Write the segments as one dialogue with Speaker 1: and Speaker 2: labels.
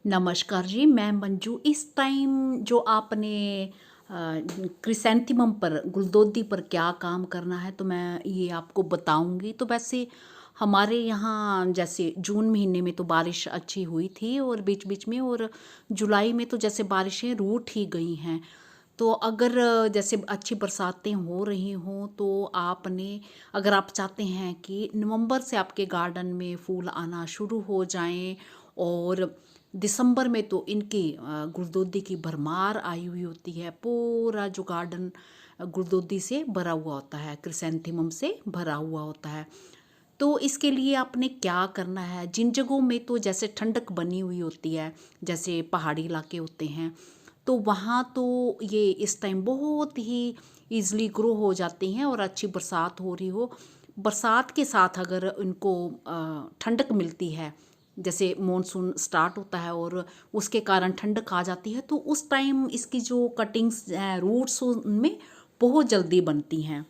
Speaker 1: नमस्कार जी, मैं मंजू। इस टाइम जो आपने क्रिसैंथेमम पर, गुलदोदी पर क्या काम करना है तो मैं ये आपको बताऊंगी। तो वैसे हमारे यहाँ जैसे जून महीने में तो बारिश अच्छी हुई थी और बीच बीच में, और जुलाई में तो जैसे बारिशें रूठ ही गई हैं। तो अगर जैसे अच्छी बरसातें हो रही हों तो आपने, अगर आप चाहते हैं कि नवंबर से आपके गार्डन में फूल आना शुरू हो जाएं, और दिसंबर में तो इनकी गुलदोदी की भरमार आई हुई होती है, पूरा जो गार्डन गुलदोदी से भरा हुआ होता है, क्रिसैंथेमम से भरा हुआ होता है। तो इसके लिए आपने क्या करना है, जिन जगहों में तो जैसे ठंडक बनी हुई होती है, जैसे पहाड़ी इलाके होते हैं, तो वहाँ तो ये इस टाइम बहुत ही ईज़िली ग्रो हो जाते हैं। और अच्छी बरसात हो रही हो, बरसात के साथ अगर इनको ठंडक मिलती है, जैसे मॉनसून स्टार्ट होता है और उसके कारण ठंडक आ जाती है, तो उस टाइम इसकी जो कटिंग्स हैं, रूट्स, उनमें बहुत जल्दी बनती हैं।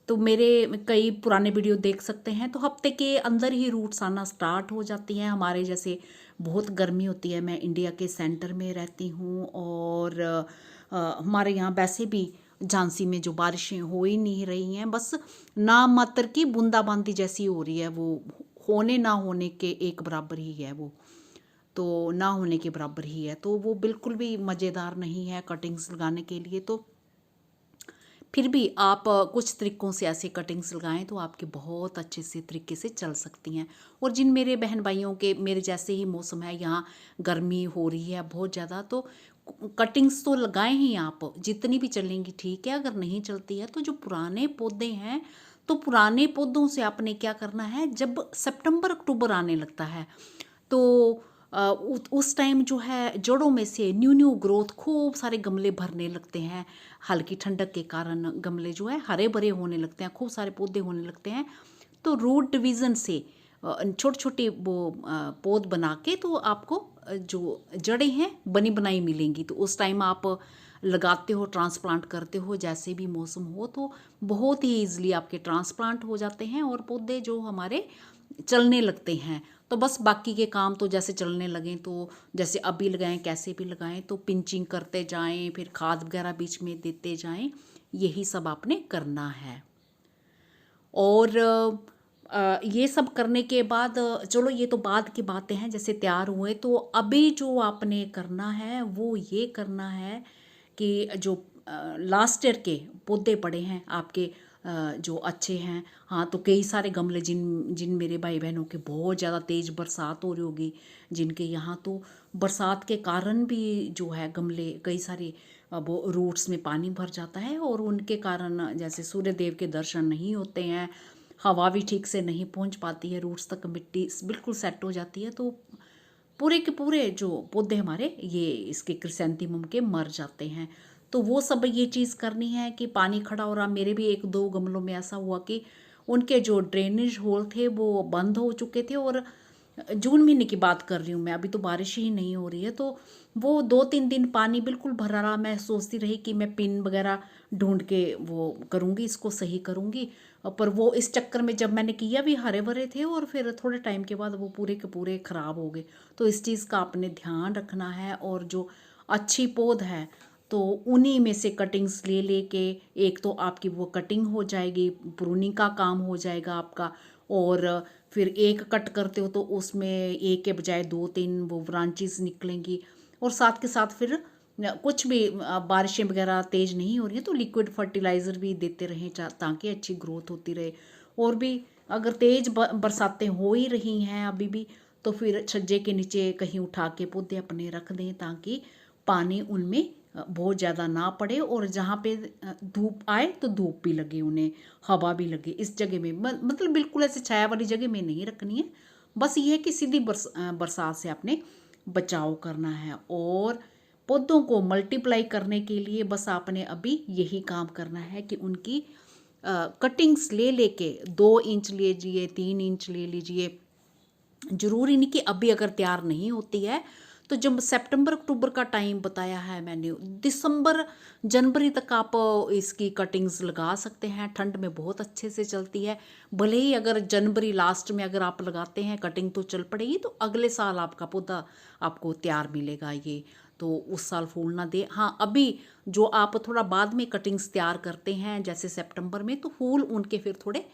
Speaker 1: तो मेरे कई पुराने वीडियो देख सकते हैं, तो हफ्ते के अंदर ही रूट्स आना स्टार्ट हो जाती हैं। हमारे जैसे बहुत गर्मी होती है, मैं इंडिया के सेंटर में रहती हूँ, और हमारे यहाँ वैसे भी झांसी में जो बारिशें हो ही नहीं रही हैं, बस नाम मात्र की बूंदाबांदी जैसी हो रही है, वो होने ना होने के एक बराबर ही है वो, तो ना होने के बराबर ही है। तो वो बिल्कुल भी मज़ेदार नहीं है कटिंग्स लगाने के लिए। तो फिर भी आप कुछ तरीक़ों से ऐसे कटिंग्स लगाएं तो आपके बहुत अच्छे से तरीके से चल सकती हैं। और जिन मेरे बहन भाइयों के मेरे जैसे ही मौसम है, यहाँ गर्मी हो रही है बहुत ज़्यादा, तो कटिंग्स तो लगाएं ही आप, जितनी भी चलेंगी ठीक है। अगर नहीं चलती है तो जो पुराने पौधे हैं, तो पुराने पौधों से आपने क्या करना है, जब सितंबर अक्टूबर आने लगता है तो उस टाइम जो है जड़ों में से न्यू न्यू ग्रोथ, खूब सारे गमले भरने लगते हैं। हल्की ठंडक के कारण गमले जो है हरे भरे होने लगते हैं, खूब सारे पौधे होने लगते हैं। तो रूट डिवीज़न से छोटे छोटे वो पौध बना के, तो आपको जो जड़ें हैं बनी बनाई मिलेंगी। तो उस टाइम आप लगाते हो, ट्रांसप्लांट करते हो, जैसे भी मौसम हो, तो बहुत ही ईजिली आपके ट्रांसप्लांट हो जाते हैं और पौधे जो हमारे चलने लगते हैं। तो बस बाकी के काम तो जैसे चलने लगें, तो जैसे अभी लगाएं, कैसे भी लगाएं, तो पिंचिंग करते जाएं, फिर खाद वगैरह बीच में देते जाएं, यही सब आपने करना है। और ये सब करने के बाद, चलो ये तो बाद की बातें हैं, जैसे तैयार हुए, तो अभी जो आपने करना है वो ये करना है कि जो लास्ट ईयर के पौधे पड़े हैं आपके, जो अच्छे हैं, हाँ, तो कई सारे गमले, जिन जिन मेरे भाई बहनों के बहुत ज़्यादा तेज़ बरसात हो रही होगी, जिनके यहाँ तो बरसात के कारण भी जो है गमले कई सारे वो रूट्स में पानी भर जाता है, और उनके कारण जैसे सूर्य देव के दर्शन नहीं होते हैं, हवा भी ठीक से नहीं पहुंच पाती है रूट्स तक, मिट्टी बिल्कुल सेट हो जाती है, तो पूरे के पूरे जो पौधे हमारे ये इसके क्रिसैंथेमम के मर जाते हैं। तो वो सब ये चीज़ करनी है कि पानी खड़ा हो रहा, मेरे भी एक दो गमलों में ऐसा हुआ कि उनके जो ड्रेनेज होल थे वो बंद हो चुके थे, और जून महीने की बात कर रही हूँ मैं, अभी तो बारिश ही नहीं हो रही है। तो वो 2-3 दिन पानी बिल्कुल भरा रहा, मैं सोचती रही कि मैं पिन वगैरह ढूंढ के वो करूँगी, इसको सही करूँगी, पर वो इस चक्कर में जब मैंने किया भी हरे भरे थे, और फिर थोड़े टाइम के बाद वो पूरे के पूरे ख़राब हो गए। तो इस चीज़ का आपने ध्यान रखना है, और जो अच्छी पौध है तो उन्हीं में से कटिंग्स ले लेके, एक तो आपकी वो कटिंग हो जाएगी, प्रूनिंग का काम हो जाएगा आपका, और फिर एक कट करते हो तो उसमें एक के बजाय 2-3 वो ब्रांचेस निकलेंगी। और साथ के साथ फिर कुछ भी बारिशें वगैरह तेज़ नहीं हो रही हैं तो लिक्विड फर्टिलाइज़र भी देते रहें, ताकि अच्छी ग्रोथ होती रहे। और भी अगर तेज़ बरसातें हो ही रही हैं अभी भी, तो फिर छज्जे के नीचे कहीं उठा के पौधे अपने रख दें, ताकि पानी उनमें बहुत ज़्यादा ना पड़े, और जहाँ पे धूप आए तो धूप भी लगे उन्हें, हवा भी लगे। इस जगह में मतलब बिल्कुल ऐसे छाया वाली जगह में नहीं रखनी है, बस ये है कि सीधी बरसात से आपने बचाव करना है। और पौधों को मल्टीप्लाई करने के लिए बस आपने अभी यही काम करना है कि उनकी कटिंग्स ले लेके 2 इंच ले लीजिए, 3 इंच ले लीजिए। ज़रूरी नहीं कि अभी अगर तैयार नहीं होती है तो जब सितंबर अक्टूबर का टाइम बताया है मैंने, दिसंबर जनवरी तक आप इसकी कटिंग्स लगा सकते हैं। ठंड में बहुत अच्छे से चलती है। भले ही अगर जनवरी लास्ट में अगर आप लगाते हैं कटिंग तो चल पड़ेगी, तो अगले साल आपका पौधा आपको तैयार मिलेगा ये, तो उस साल फूल ना दे। हाँ, अभी जो आप थोड़ा बाद में कटिंग्स तैयार करते हैं जैसे सितंबर में, तो फूल उनके फिर थोड़े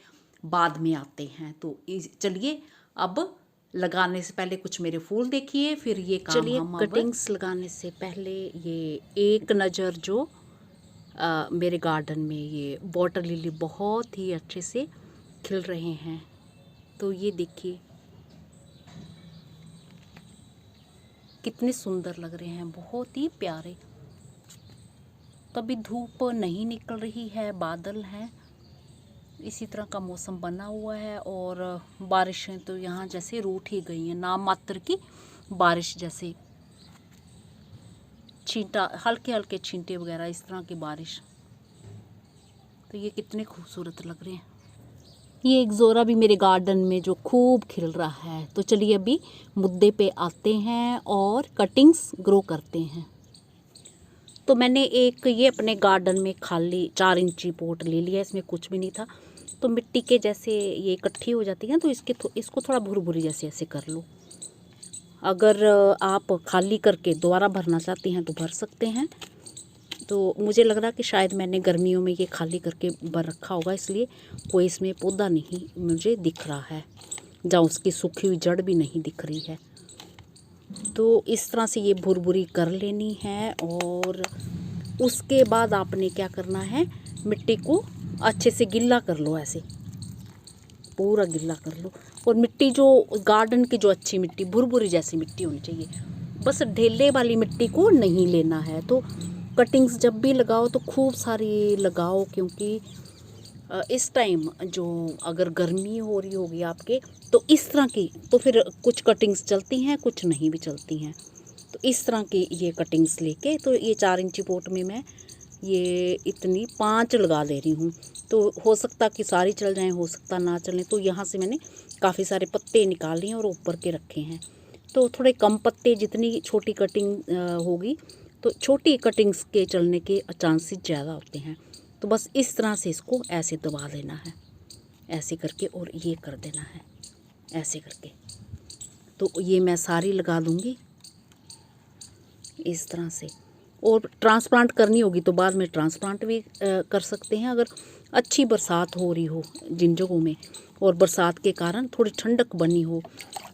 Speaker 1: बाद में आते हैं। तो चलिए अब लगाने से पहले कुछ मेरे फूल देखिए, फिर ये काम
Speaker 2: चलिए
Speaker 1: हम
Speaker 2: कटिंग्स लगाने से पहले ये एक नज़र जो मेरे गार्डन में ये वाटर लिली बहुत ही अच्छे से खिल रहे हैं। तो ये देखिए कितने सुंदर लग रहे हैं, बहुत ही प्यारे। तभी धूप नहीं निकल रही है, बादल हैं, इसी तरह का मौसम बना हुआ है। और बारिशें तो यहाँ जैसे रूठ ही गई हैं, नाम मात्र की बारिश, जैसे छींटा, हल्के हल्के छींटे वगैरह, इस तरह की बारिश। तो ये कितने खूबसूरत लग रहे हैं। ये एक ज़ोरा भी मेरे गार्डन में जो खूब खिल रहा है। तो चलिए अभी मुद्दे पे आते हैं और कटिंग्स ग्रो करते हैं। तो मैंने एक ये अपने गार्डन में खाली 4 इंची पॉट ले लिया, इसमें कुछ भी नहीं था। तो मिट्टी के जैसे ये इकट्ठी हो जाती है, तो इसको थोड़ा भुरभुरी जैसे ऐसे कर लो। अगर आप खाली करके दोबारा भरना चाहती हैं तो भर सकते हैं। तो मुझे लग रहा कि शायद मैंने गर्मियों में ये खाली करके भर रखा होगा, इसलिए कोई इसमें पौधा नहीं मुझे दिख रहा है, जहाँ उसकी सूखी हुई जड़ भी नहीं दिख रही है। तो इस तरह से ये भुरभुरी कर लेनी है। और उसके बाद आपने क्या करना है, मिट्टी को अच्छे से गिल्ला कर लो, ऐसे पूरा गिल्ला कर लो। और मिट्टी जो गार्डन की जो अच्छी मिट्टी, भुरभुरी जैसी मिट्टी होनी चाहिए, बस ढेले वाली मिट्टी को नहीं लेना है। तो कटिंग्स जब भी लगाओ तो खूब सारी लगाओ, क्योंकि इस टाइम जो अगर गर्मी हो रही होगी आपके, तो इस तरह की, तो फिर कुछ कटिंग्स चलती हैं, कुछ नहीं भी चलती हैं। तो इस तरह की ये कटिंग्स लेके, तो ये 4 इंची पोट में मैं ये इतनी 5 लगा दे रही हूँ। तो हो सकता कि सारी चल जाएं, हो सकता ना चलें। तो यहाँ से मैंने काफ़ी सारे पत्ते निकाल लिए और ऊपर के रखे हैं। तो थोड़े कम पत्ते, जितनी छोटी कटिंग होगी तो छोटी कटिंग्स के चलने के चांसेस ज़्यादा होते हैं। तो बस इस तरह से इसको ऐसे दबा देना है, ऐसे करके, और ये कर देना है ऐसे करके। तो ये मैं सारी लगा दूँगी इस तरह से। और ट्रांसप्लांट करनी होगी तो बाद में ट्रांसप्लांट भी कर सकते हैं, अगर अच्छी बरसात हो रही हो जिन जगहों में, और बरसात के कारण थोड़ी ठंडक बनी हो,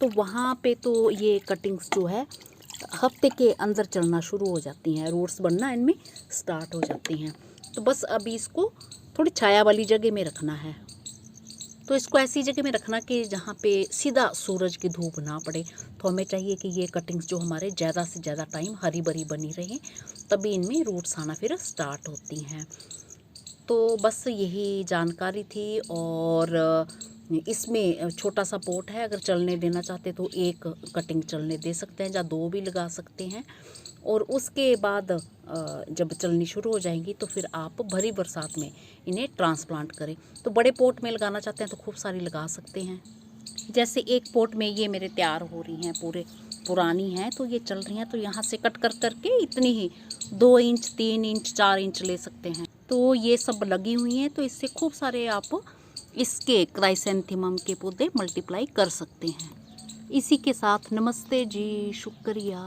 Speaker 2: तो वहाँ पे तो ये कटिंग्स जो है हफ्ते के अंदर चलना शुरू हो जाती हैं, रूट्स बनना इनमें स्टार्ट हो जाती हैं। तो बस अभी इसको थोड़ी छाया वाली जगह में रखना है। तो इसको ऐसी जगह में रखना कि जहाँ पे सीधा सूरज की धूप ना पड़े। तो हमें चाहिए कि ये कटिंग्स जो हमारे ज़्यादा से ज़्यादा टाइम हरी भरी बनी रहें, तभी इनमें रूट्स आना फिर स्टार्ट होती हैं। तो बस यही जानकारी थी। और इसमें छोटा सा पोट है, अगर चलने देना चाहते तो एक कटिंग चलने दे सकते हैं, या 2 भी लगा सकते हैं। और उसके बाद जब चलनी शुरू हो जाएंगी तो फिर आप भरी बरसात में इन्हें ट्रांसप्लांट करें। तो बड़े पोट में लगाना चाहते हैं तो खूब सारी लगा सकते हैं। जैसे एक पोट में ये मेरे तैयार हो रही हैं, पूरे पुरानी हैं, तो ये चल रही हैं। तो यहाँ से कट कर करके इतनी ही 2 इंच 3 इंच 4 इंच ले सकते हैं। तो ये सब लगी हुई हैं, तो इससे खूब सारे आप इसके क्राइसेंथेमम के पौधे मल्टीप्लाई कर सकते हैं। इसी के साथ नमस्ते जी, शुक्रिया।